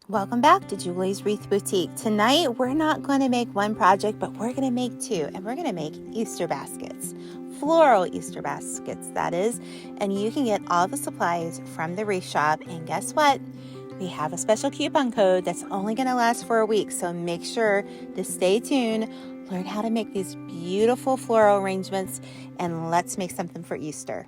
Welcome back to Julie's Wreath Boutique. Tonight, we're not going to make one project, but we're going to make two, and we're going to make Easter baskets. Floral Easter baskets, that is. And you can get all the supplies from the Wreath shop. And guess what? We have a special coupon code that's only going to last for a week. So make sure to stay tuned, learn how to make these beautiful floral arrangements, and let's make something for Easter.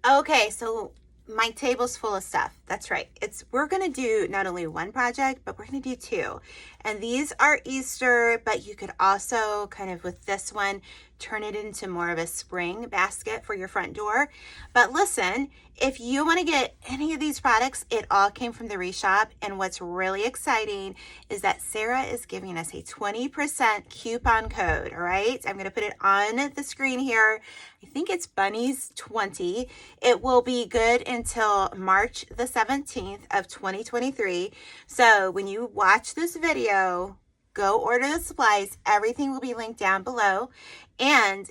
Okay, so my table's full of stuff. That's right. We're going to do not only one project, but we're going to do two. And these are Easter, but you could also kind of with this one, turn it into more of a spring basket for your front door. But listen, if you want to get any of these products, it all came from the Wreath shop. And what's really exciting is that Sarah is giving us a 20% coupon code. All right. I'm going to put it on the screen here. I think it's Bunnies 20. It will be good until March the 17th of 2023. So when you watch this video, go order the supplies. Everything will be linked down below, and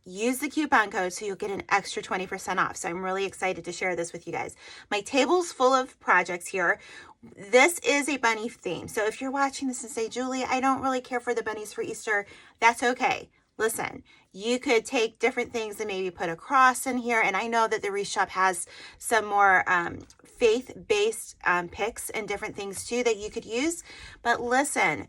use the coupon code so you'll get an extra 20% off. So I'm really excited to share this with you guys. My table's full of projects here. This is a bunny theme. So if you're watching this and say, Julie, I don't really care for the bunnies for Easter, that's okay. Listen, you could take different things and maybe put a cross in here. And I know that the Wreath shop has some more faith-based picks and different things too that you could use. But listen,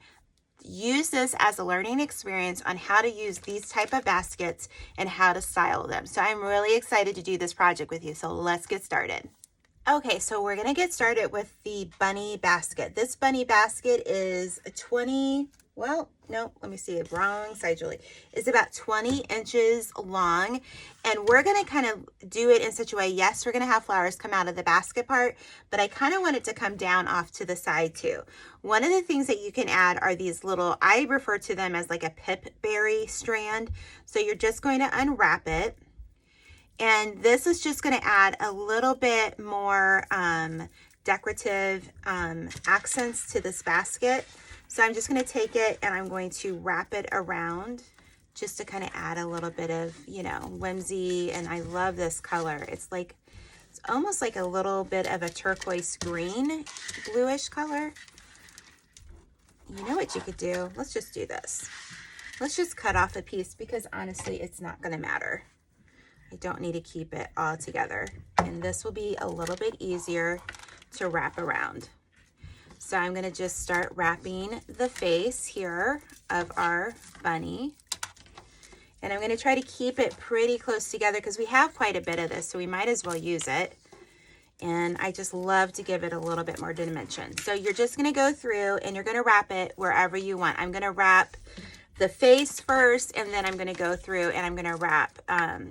use this as a learning experience on how to use these type of baskets and how to style them. So I'm really excited to do this project with you. So let's get started. Okay, so we're going to get started with the bunny basket. This bunny basket is 20, well, no, let me see, wrong side, Julie. It's about 20 inches long, and we're going to kind of do it in such a way, yes, we're going to have flowers come out of the basket part, but I kind of want it to come down off to the side too. One of the things that you can add are these little, I refer to them as like a pipberry strand. So you're just going to unwrap it. And this is just going to add a little bit more decorative accents to this basket. So I'm just going to take it and I'm going to wrap it around just to kind of add a little bit of, you know, whimsy. And I love this color. It's almost like a little bit of a turquoise green, bluish color. You know what you could do? Let's just do this. Let's just cut off a piece because honestly, it's not going to matter. I don't need to keep it all together. And this will be a little bit easier to wrap around. So I'm going to just start wrapping the face here of our bunny. And I'm going to try to keep it pretty close together because we have quite a bit of this, so we might as well use it. And I just love to give it a little bit more dimension. So you're just going to go through and you're going to wrap it wherever you want. I'm going to wrap the face first, and then I'm going to go through and I'm going to wrap,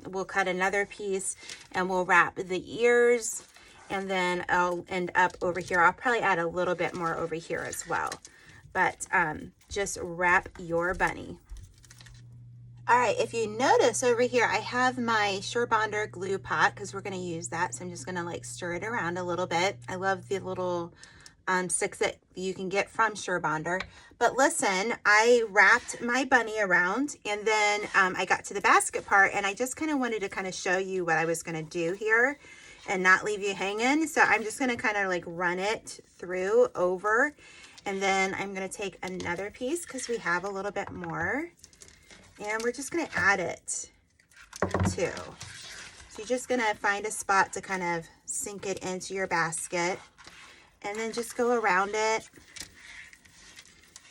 we'll cut another piece and we'll wrap the ears, and then I'll end up over here. I'll probably add a little bit more over here as well, but just wrap your bunny. All right, if you notice over here, I have my SureBonder glue pot because we're going to use that. So I'm just going to like stir it around a little bit. I love the little sticks that you can get from SureBonder. But listen, I wrapped my bunny around, and then I got to the basket part, and I just kind of wanted to kind of show you what I was going to do here and not leave you hanging. So I'm just going to kind of like run it through over, and then I'm going to take another piece because we have a little bit more, and we're just going to add it too. So you're just going to find a spot to kind of sink it into your basket, and then just go around it.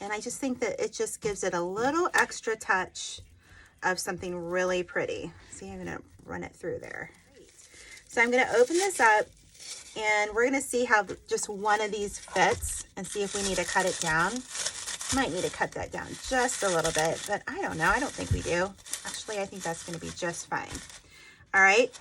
And I just think that it just gives it a little extra touch of something really pretty. See, I'm going to run it through there. So I'm going to open this up, and we're going to see how just one of these fits and see if we need to cut it down. Might need to cut that down just a little bit, but I don't know. I don't think we do. Actually, I think that's going to be just fine. All right.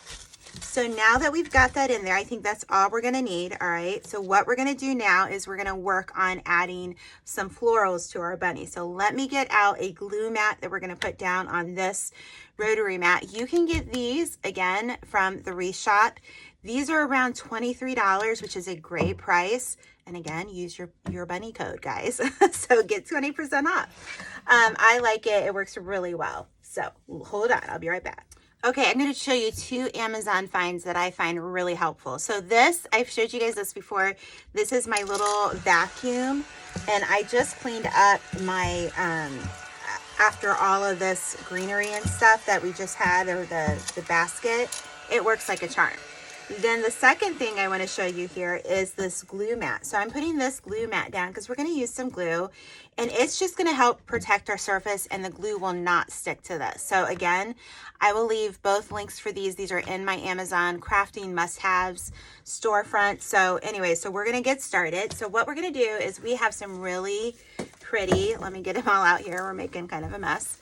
So now that we've got that in there, I think that's all we're going to need. All right. So what we're going to do now is we're going to work on adding some florals to our bunny. So let me get out a glue mat that we're going to put down on this rotary mat. You can get these again from the Wreath shop. These are around $23, which is a great price. And again, use your bunny code, guys. So get 20% off. I like it. It works really well. So hold on. I'll be right back. Okay, I'm going to show you 2 Amazon finds that I find really helpful. So this, I've showed you guys this before. This is my little vacuum, and I just cleaned up my, after all of this greenery and stuff that we just had, or the basket. It works like a charm. Then the second thing I want to show you here is this glue mat. So I'm putting this glue mat down because we're going to use some glue, and it's just going to help protect our surface, and the glue will not stick to this. So again, I will leave both links for these. These are in my Amazon crafting must-haves storefront. So anyway, so we're going to get started. So what we're going to do is we have some really pretty, let me get them all out here. We're making kind of a mess.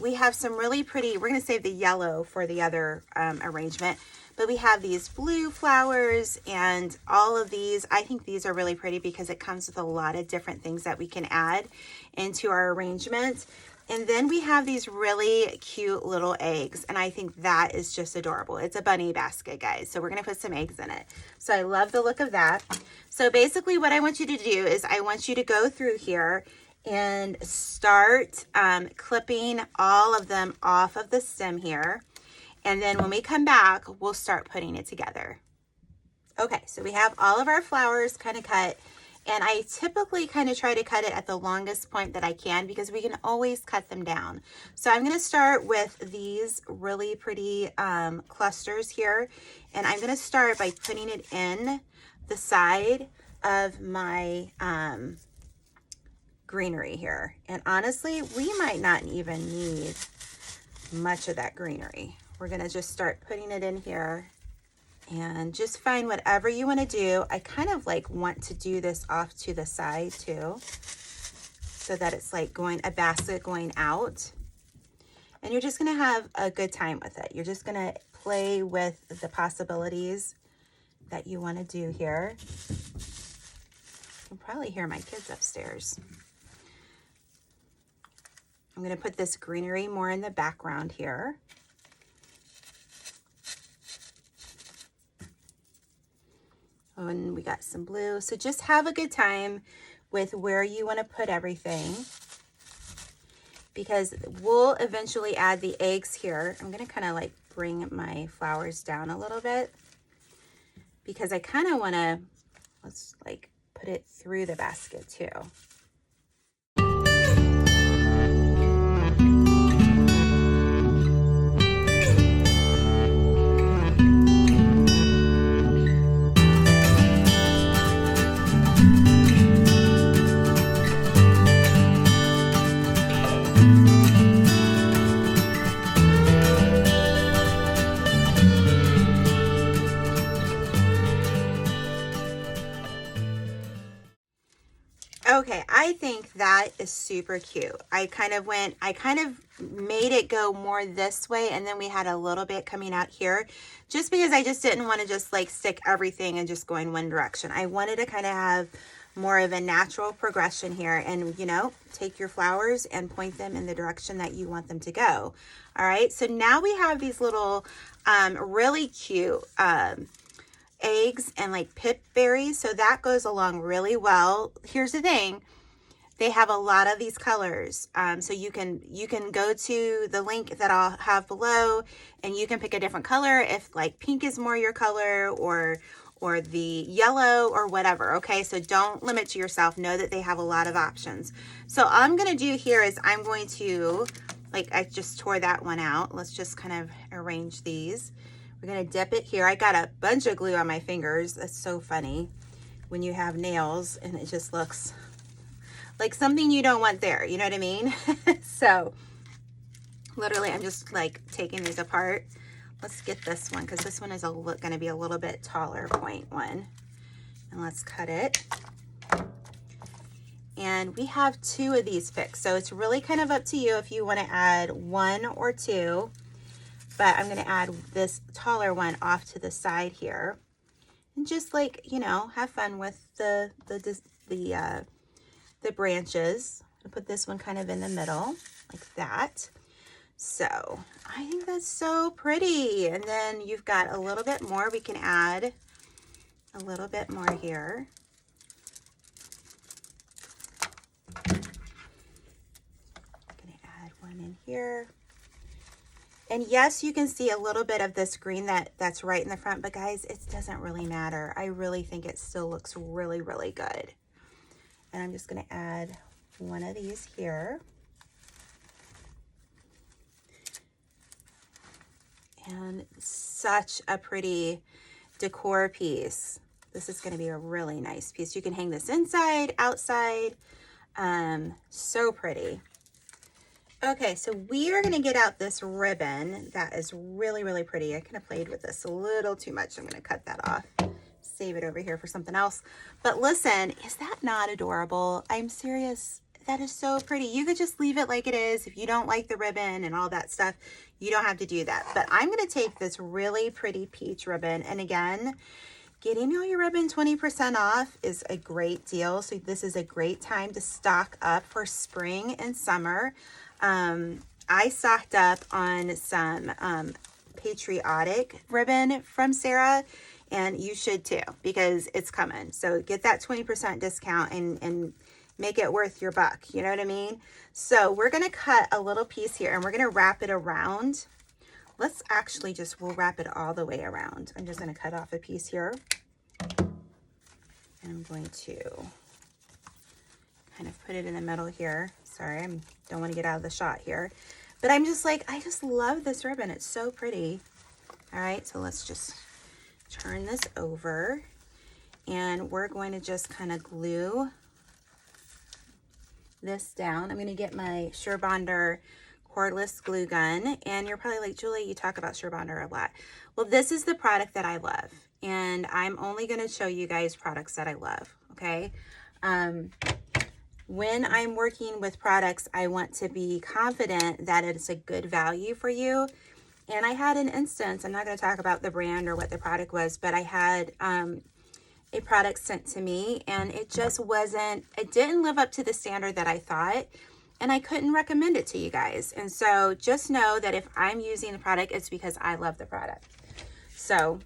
We have some really pretty, we're going to save the yellow for the other arrangement. But we have these blue flowers and all of these. I think these are really pretty because it comes with a lot of different things that we can add into our arrangement. And then we have these really cute little eggs, and I think that is just adorable. It's a bunny basket, guys. So we're going to put some eggs in it. So I love the look of that. So basically what I want you to do is I want you to go through here and start clipping all of them off of the stem here. And then when we come back, we'll start putting it together. Okay, so we have all of our flowers kind of cut. And I typically kind of try to cut it at the longest point that I can because we can always cut them down. So I'm going to start with these really pretty clusters here. And I'm going to start by putting it in the side of my greenery here. And honestly, we might not even need much of that greenery. We're going to just start putting it in here and just find whatever you want to do. I kind of like want to do this off to the side too, so that it's like a basket going out. And you're just going to have a good time with it. You're just going to play with the possibilities that you want to do here. You can probably hear my kids upstairs. I'm going to put this greenery more in the background here. Oh, and we got some blue. So just have a good time with where you want to put everything, because we'll eventually add the eggs here. I'm going to kind of like bring my flowers down a little bit because I kind of want to, let's like put it through the basket too. Okay, I think that is super cute. I kind of made it go more this way, and then we had a little bit coming out here just because I just didn't want to just like stick everything and just go in one direction. I wanted to kind of have more of a natural progression here, and you know, take your flowers and point them in the direction that you want them to go. All right, so now we have these little really cute eggs and like pip berries, so that goes along really well. Here's the thing, they have a lot of these colors, so you can go to the link that I'll have below and you can pick a different color if like pink is more your color, or the yellow or whatever. Okay, so don't limit to yourself. Know that they have a lot of options. So all I'm going to do here is I'm going to, like, I just tore that one out. Let's just kind of arrange these. We're going to dip it here. I got a bunch of glue on my fingers. That's so funny when you have nails and it just looks like something you don't want there. You know what I mean? So literally I'm just like taking these apart. Let's get this one because this one is going to be a little bit taller point one. And let's cut it. And we have 2 of these fixed. So it's really kind of up to you if you want to add 1 or 2. But I'm going to add this taller one off to the side here, and just like, you know, have fun with the branches. I'll put this one kind of in the middle like that. So I think that's so pretty. And then you've got a little bit more. We can add a little bit more here. I'm going to add one in here. And yes, you can see a little bit of this green that's right in the front, but guys, it doesn't really matter. I really think it still looks really, really good. And I'm just gonna add one of these here. And such a pretty decor piece. This is gonna be a really nice piece. You can hang this inside, outside, so pretty. Okay, so we are gonna get out this ribbon that is really, really pretty. I kind of played with this a little too much. I'm gonna cut that off, save it over here for something else. But listen, is that not adorable? I'm serious, that is so pretty. You could just leave it like it is. If you don't like the ribbon and all that stuff, you don't have to do that. But I'm gonna take this really pretty peach ribbon, and again, getting all your ribbon 20% off is a great deal. So this is a great time to stock up for spring and summer. I stocked up on some patriotic ribbon from Sarah, and you should too, because it's coming. So get that 20% discount and make it worth your buck. You know what I mean? So we're going to cut a little piece here, and we're going to wrap it around. Let's actually we'll wrap it all the way around. I'm just going to cut off a piece here. And I'm going to kind of put it in the middle here. Sorry, I don't want to get out of the shot here. But I'm just like, I just love this ribbon. It's so pretty. All right, so let's just turn this over. And we're going to just kind of glue this down. I'm going to get my SureBonder cordless glue gun. And you're probably like, Julie, you talk about SureBonder a lot. Well, this is the product that I love. And I'm only going to show you guys products that I love, okay? When I'm working with products, I want to be confident that it's a good value for you. And I had an instance, I'm not going to talk about the brand or what the product was, but I had a product sent to me, and it just wasn't, it didn't live up to the standard that I thought, and I couldn't recommend it to you guys. And so just know that if I'm using the product, it's because I love the product. So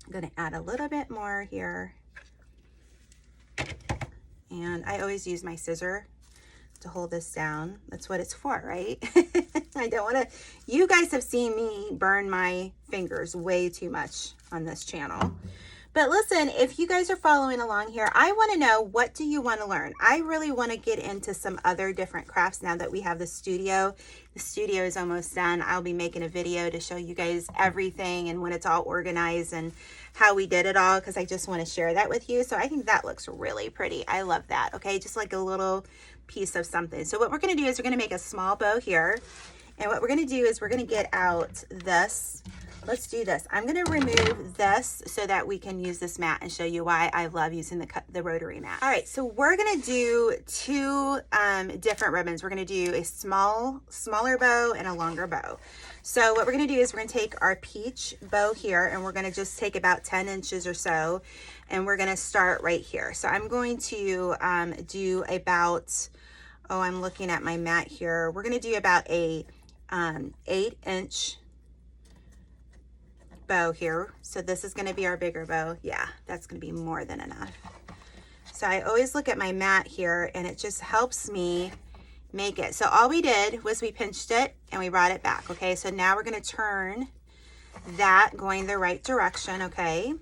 I'm going to add a little bit more here. And I always use my scissor to hold this down. That's what it's for, right? I don't want to, you guys have seen me burn my fingers way too much on this channel. But listen, if you guys are following along here, I want to know, what do you want to learn? I really want to get into some other different crafts now that we have the studio. The studio is almost done. I'll be making a video to show you guys everything and when it's all organized and how we did it all, because I just want to share that with you. So I think that looks really pretty. I love that. Okay, just like a little piece of something. So what we're going to do is we're going to make a small bow here. And what we're going to do is we're going to get out this. Let's do this. I'm going to remove this so that we can use this mat and show you why I love using the rotary mat. All right, so we're going to do two different ribbons. We're going to do a smaller bow and a longer bow. So what we're going to do is we're going to take our peach bow here, and we're going to just take about 10 inches or so, and we're going to start right here. So I'm going to do about, I'm looking at my mat here. We're going to do about a 8-inch bow here. So this is going to be our bigger bow. Yeah, that's going to be more than enough. So I always look at my mat here, and it just helps me make it. So all we did was we pinched it and we brought it back. Okay, so now we're going to turn that going the right direction. Okay,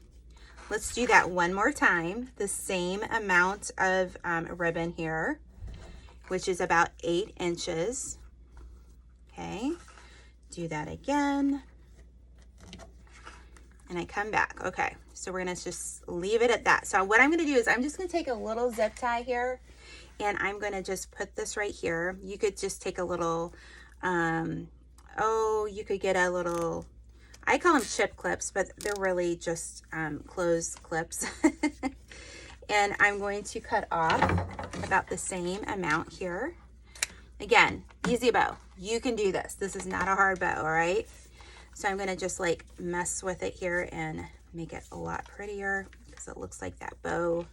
let's do that one more time. The same amount of ribbon here, which is about 8 inches. Okay, do that again. And I come back. Okay, so we're gonna just leave it at that. So what I'm gonna do is I'm just gonna take a little zip tie here, and I'm gonna just put this right here. You could just take a little, you could get a little, I call them chip clips, but they're really just clothes clips. And I'm going to cut off about the same amount here. Again, easy bow. You can do this. This is not a hard bow, all right? So I'm gonna just like mess with it here and make it a lot prettier, because it looks like that bow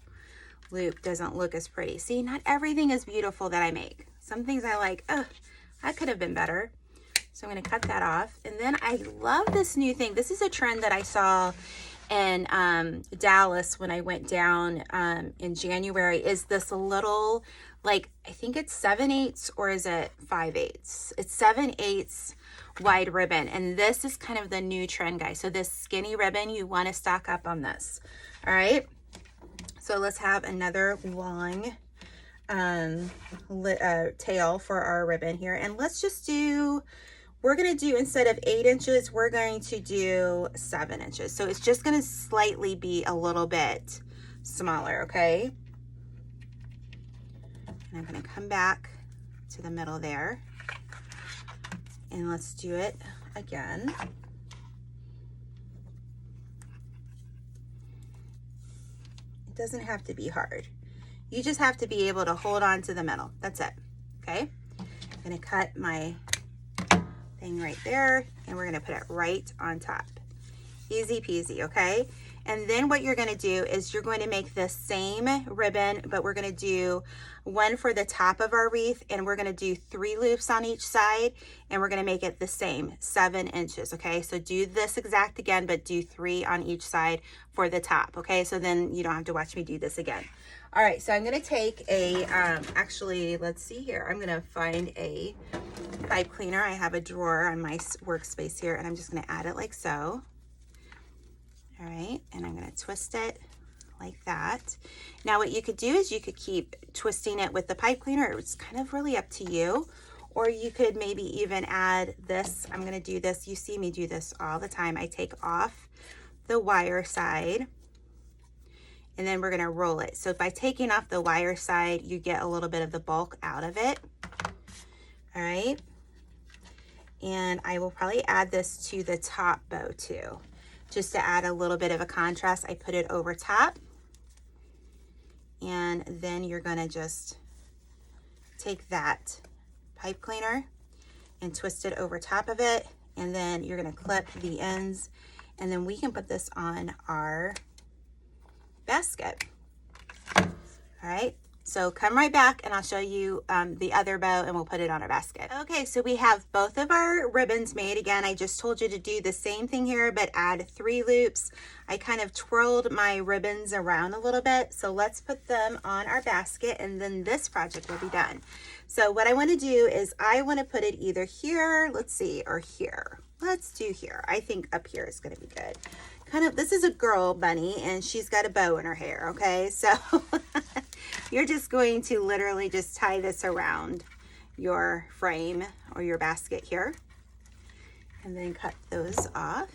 loop doesn't look as pretty. See, not everything is beautiful that I make. Some things I like, that could have been better. So I'm gonna cut that off. And then I love this new thing. This is a trend that I saw in Dallas when I went down in January is this little, like, I think it's 7/8 or is it 5/8? It's 7/8 wide ribbon. And this is kind of the new trend, guys. So this skinny ribbon, you want to stock up on this. All right. So let's have another long tail for our ribbon here. And let's just do, we're going to do, instead of 8 inches, we're going to do 7 inches. So it's just going to slightly be a little bit smaller, okay? And I'm going to come back to the middle there. And let's do it again. It doesn't have to be hard. You just have to be able to hold on to the middle. That's it, okay? I'm going to cut my thing right there, and we're going to put it right on top. Easy peasy, okay? And then what you're going to do is you're going to make the same ribbon, but we're going to do one for the top of our wreath, and we're going to do 3 loops on each side, and we're going to make it the same, 7 inches, okay? So do this exact again, but do 3 on each side for the top, okay? So then you don't have to watch me do this again. All right, so I'm going to take a, actually, let's see here. I'm going to find a pipe cleaner. I have a drawer on my workspace here, and I'm just going to add it like so. All right, and I'm going to twist it like that. Now what you could do is you could keep twisting it with the pipe cleaner. It's kind of really up to you. Or you could maybe even add this. I'm going to do this. You see me do this all the time. I take off the wire side, and then we're going to roll it. So by taking off the wire side, you get a little bit of the bulk out of it. All right. And I will probably add this to the top bow too, just to add a little bit of a contrast. I put it over top. And then you're going to just take that pipe cleaner and twist it over top of it. And then you're going to clip the ends. And then we can put this on our basket. All right, so come right back and I'll show you the other bow, and we'll put it on our basket. Okay, so we have both of our ribbons made. Again, I just told you to do the same thing here, but add 3 loops. I kind of twirled my ribbons around a little bit. So let's put them on our basket, and then this project will be done. So what I want to do is I want to put it either here, let's see, or here. Let's do here. I think up here is going to be good. Kind of, this is a girl bunny, and she's got a bow in her hair, okay? So you're just going to literally just tie this around your frame or your basket here, and then cut those off.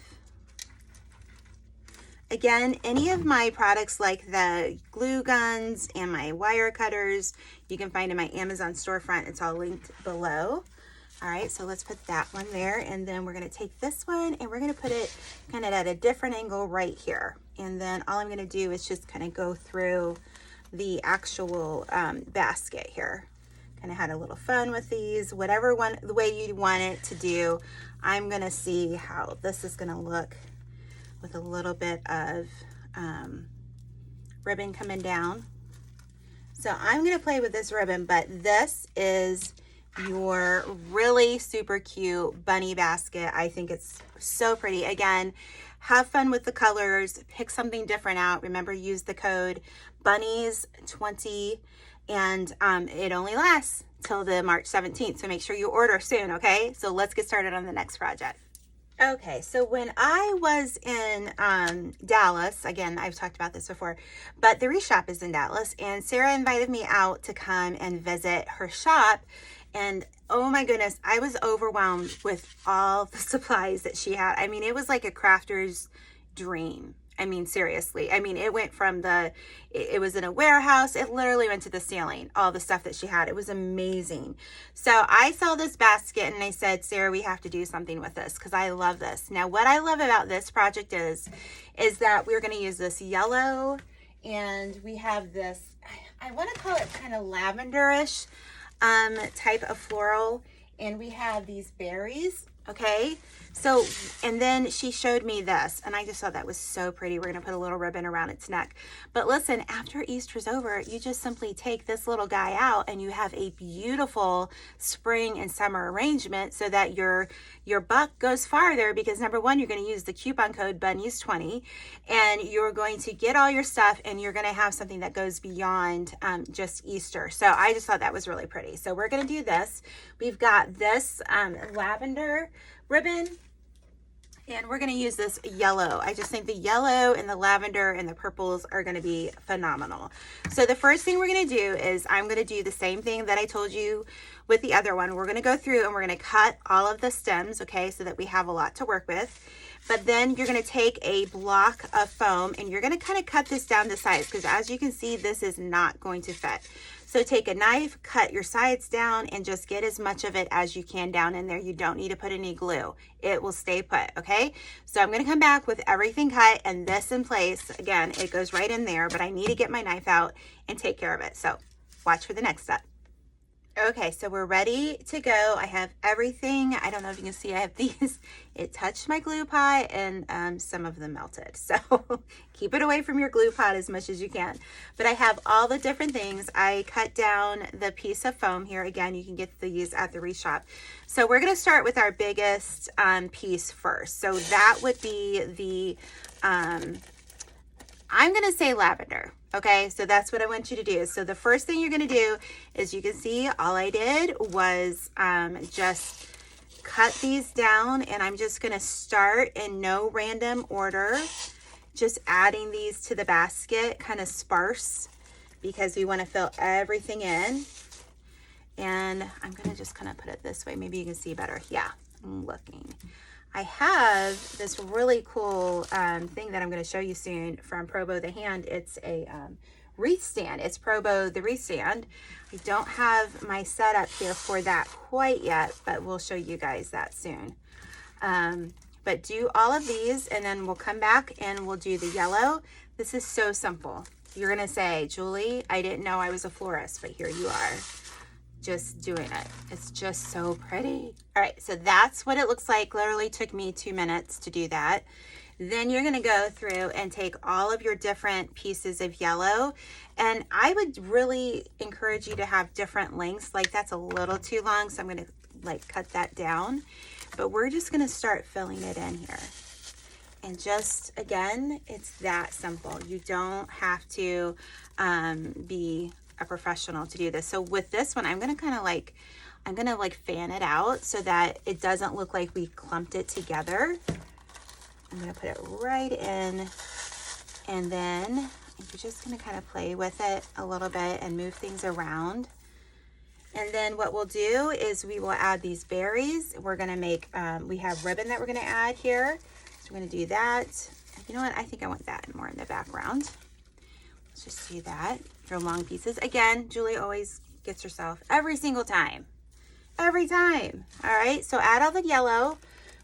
Again, any of my products like the glue guns and my wire cutters, you can find in my Amazon storefront. It's all linked below. All right, so let's put that one there, and then we're going to take this one and we're going to put it kind of at a different angle right here. And then all I'm going to do is just kind of go through the actual basket here. Kind of had a little fun with these, whatever one, the way you want it to do. I'm going to see how this is going to look with a little bit of ribbon coming down. So I'm going to play with this ribbon, but this is your really super cute bunny basket. I think it's so pretty. Again, have fun with the colors, pick something different out. Remember, use the code bunnies20, and it only lasts till the March 17th. So make sure you order soon, okay? So let's get started on the next project. Okay, so when I was in Dallas, again, I've talked about this before, but the Wreath shop is in Dallas, and Sarah invited me out to come and visit her shop. And oh my goodness, I was overwhelmed with all the supplies that she had. I mean, it was like a crafter's dream. I mean, seriously. I mean, it went from it was in a warehouse. It literally went to the ceiling, all the stuff that she had. It was amazing. So I saw this basket and I said, Sarah, we have to do something with this because I love this. Now, what I love about this project is that we're going to use this yellow, and we have this, I want to call it kind of lavenderish type of floral, and we have these berries. Okay, So, and then she showed me this, and I just thought that was so pretty. We're going to put a little ribbon around its neck. But listen, after Easter's over, you just simply take this little guy out and you have a beautiful spring and summer arrangement so that your buck goes farther, because number one, you're going to use the coupon code BUNNIES20, and you're going to get all your stuff, and you're going to have something that goes beyond just Easter. So I just thought that was really pretty. So we're going to do this. We've got this lavender ribbon, and we're going to use this yellow. I just think the yellow and the lavender and the purples are going to be phenomenal. So the first thing we're going to do is I'm going to do the same thing that I told you with the other one. We're going to go through and we're going to cut all of the stems, okay, so that we have a lot to work with. But then you're going to take a block of foam and you're going to kind of cut this down to size, because as you can see, this is not going to fit. So take a knife, cut your sides down, and just get as much of it as you can down in there. You don't need to put any glue. It will stay put, okay? So I'm gonna come back with everything cut and this in place. Again, it goes right in there, but I need to get my knife out and take care of it. So watch for the next step. Okay, so we're ready to go. I have everything. I don't know if you can see, I have these. It touched my glue pot and some of them melted. So keep it away from your glue pot as much as you can. But I have all the different things. I cut down the piece of foam here. Again, you can get these at the Wreath shop. So we're gonna start with our biggest piece first. So that would be the, I'm gonna say lavender. Okay, so that's what I want you to do. So the first thing you're gonna do is, you can see all I did was just cut these down, and I'm just gonna start in no random order, just adding these to the basket, kind of sparse, because we wanna fill everything in. And I'm gonna just kind of put it this way. Maybe you can see better. Yeah, I'm looking. I have this really cool thing that I'm going to show you soon from Probo the Hand. It's a wreath stand. It's Probo the wreath stand. I don't have my setup here for that quite yet, but we'll show you guys that soon. But do all of these, and then we'll come back and we'll do the yellow. This is so simple. You're going to say, Julie, I didn't know I was a florist, but here you are, just doing it. It's just so pretty. All right, so that's what it looks like. Literally took me 2 minutes to do that. Then you're gonna go through and take all of your different pieces of yellow, and I would really encourage you to have different lengths. Like, that's a little too long, so I'm gonna like cut that down. But we're just gonna start filling it in here. And just, again, it's that simple. You don't have to be a professional to do this. So with this one, I'm gonna kind of like, I'm gonna like fan it out so that it doesn't look like we clumped it together. I'm gonna put it right in, and then you're just gonna kind of play with it a little bit and move things around. And then what we'll do is we will add these berries. We're gonna make, we have ribbon that we're gonna add here. So we're gonna do that. You know what, I think I want that more in the background. Let's just do that for long pieces. Again, Julie always gets herself every single time. Every time. All right, so add all the yellow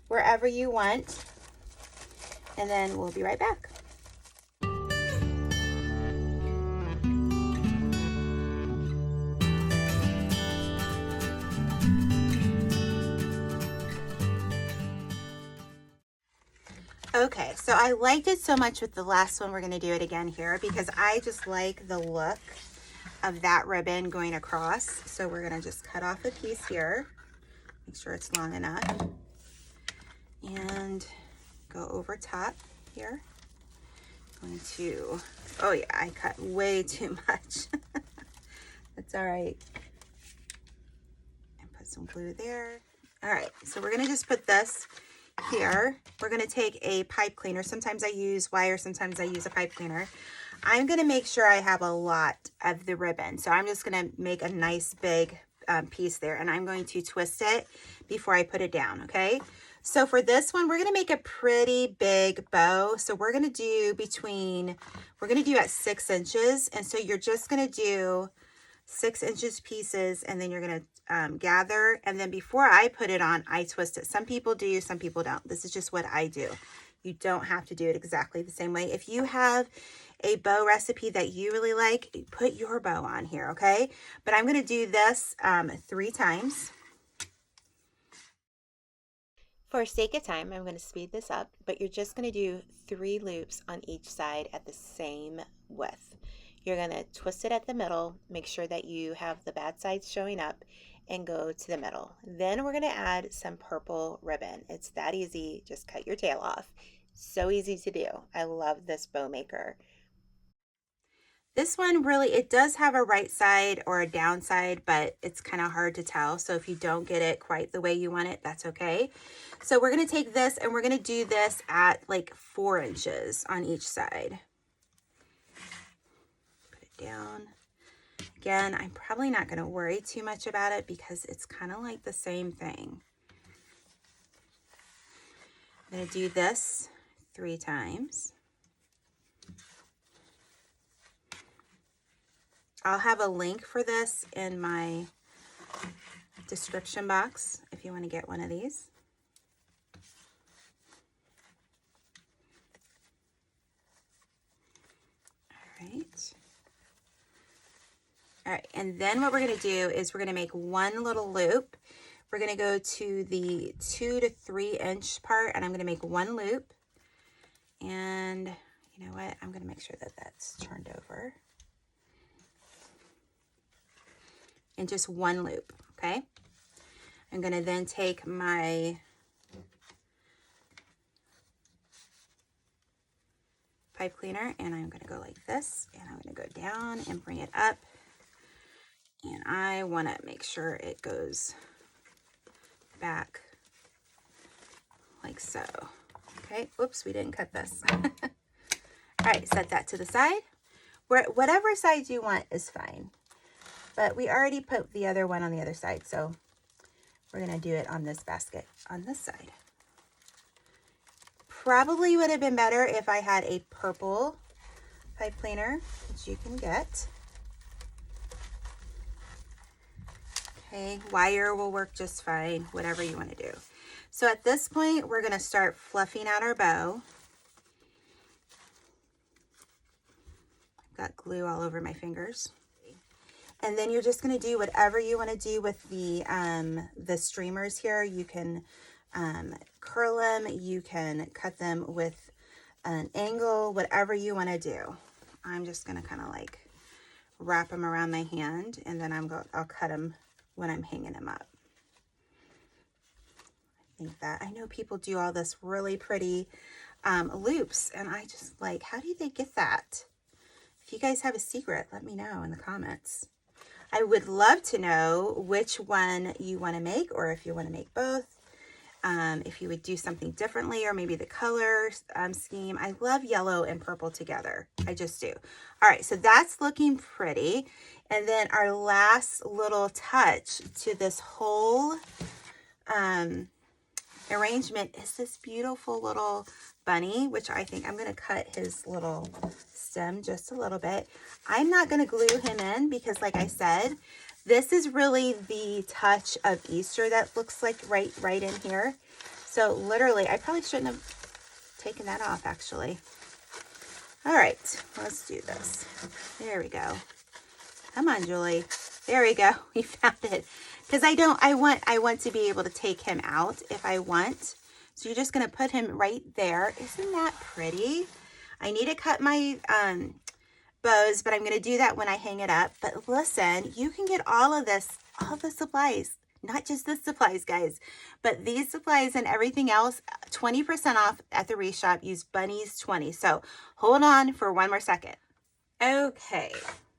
wherever you want, and then we'll be right back. Okay, so I liked it so much with the last one. We're going to do it again here because I just like the look of that ribbon going across. So we're going to just cut off a piece here, make sure it's long enough, and go over top here. Going to, oh yeah, I cut way too much. That's all right. And put some glue there. All right, so we're going to just put this here. We're going to take a pipe cleaner. Sometimes I use wire, sometimes I use a pipe cleaner. I'm going to make sure I have a lot of the ribbon. So I'm just going to make a nice big piece there, and I'm going to twist it before I put it down, okay? So for this one, we're going to make a pretty big bow. So we're going to do at 6 inches. And so you're just going to do 6 inches pieces, and then you're going to gather, and then before I put it on, I twist it. Some people do, some people don't. This is just what I do. You don't have to do it exactly the same way. If you have a bow recipe that you really like, put your bow on here, okay? But I'm going to do this 3 times. For sake of time, I'm going to speed this up, but you're just going to do 3 loops on each side at the same width. You're going to twist it at the middle, make sure that you have the bad sides showing up, and go to the middle. Then we're going to add some purple ribbon. It's that easy, just cut your tail off. So easy to do. I love this bow maker. This one really, it does have a right side or a down side, but it's kind of hard to tell. So if you don't get it quite the way you want it, that's okay. So we're going to take this and we're going to do this at like 4 inches on each side. Put it down. Again, I'm probably not going to worry too much about it because it's kind of like the same thing. I'm going to do this 3 times. I'll have a link for this in my description box if you want to get one of these. All right, and then what we're going to do is we're going to make one little loop. We're going to go to the 2 to 3 inch part, and I'm going to make one loop. And you know what? I'm going to make sure that that's turned over. And just one loop, okay? I'm going to then take my pipe cleaner and I'm going to go like this, and I'm going to go down and bring it up. And I want to make sure it goes back like so. Okay, oops, we didn't cut this. All right, set that to the side. Whatever side you want is fine. But we already put the other one on the other side, so we're going to do it on this basket on this side. Probably would have been better if I had a purple pipe cleaner, which you can get. Okay, wire will work just fine, whatever you want to do. So at this point, we're going to start fluffing out our bow. I've got glue all over my fingers. And then you're just going to do whatever you want to do with the streamers here. You can curl them, you can cut them with an angle, whatever you want to do. I'm just going to kind of like wrap them around my hand, and then I'll cut them when I'm hanging them up. I think that I know people do all this really pretty loops, and I just like, how do they get that? If you guys have a secret, let me know in the comments. I would love to know which one you want to make, or if you want to make both. If you would do something differently, or maybe the color scheme. I love yellow and purple together. I just do. All right, so that's looking pretty. And then our last little touch to this whole arrangement is this beautiful little bunny, which I think I'm going to cut his little stem just a little bit. I'm not going to glue him in because, like I said, this is really the touch of Easter that looks like right in here. So literally, I probably shouldn't have taken that off actually. All right, let's do this. There we go. Come on, Julie. There we go. We found it. Because I want to be able to take him out if I want. So you're just going to put him right there. Isn't that pretty? I need to cut my bows, but I'm going to do that when I hang it up. But listen, you can get all of this, all the supplies, not just the supplies, guys, but these supplies and everything else, 20% off at the Wreath shop. Use Bunnies20. So hold on for one more second. Okay.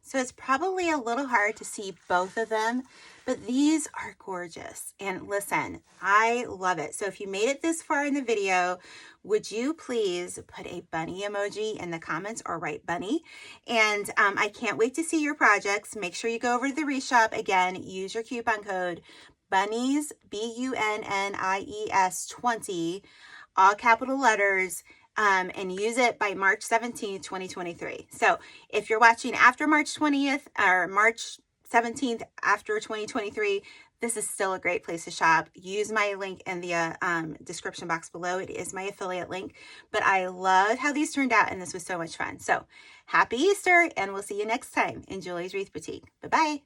So it's probably a little hard to see both of them, but these are gorgeous. And listen, I love it. So if you made it this far in the video, would you please put a bunny emoji in the comments or write bunny? And I can't wait to see your projects. Make sure you go over to the Wreath shop. Again, use your coupon code bunnies, BUNNIES 20, all capital letters. And use it by March 17th, 2023. So if you're watching after March 20th or March 17th after 2023, this is still a great place to shop. Use my link in the description box below. It is my affiliate link. But I love how these turned out, and this was so much fun. So happy Easter, and we'll see you next time in Julie's Wreath Boutique. Bye-bye.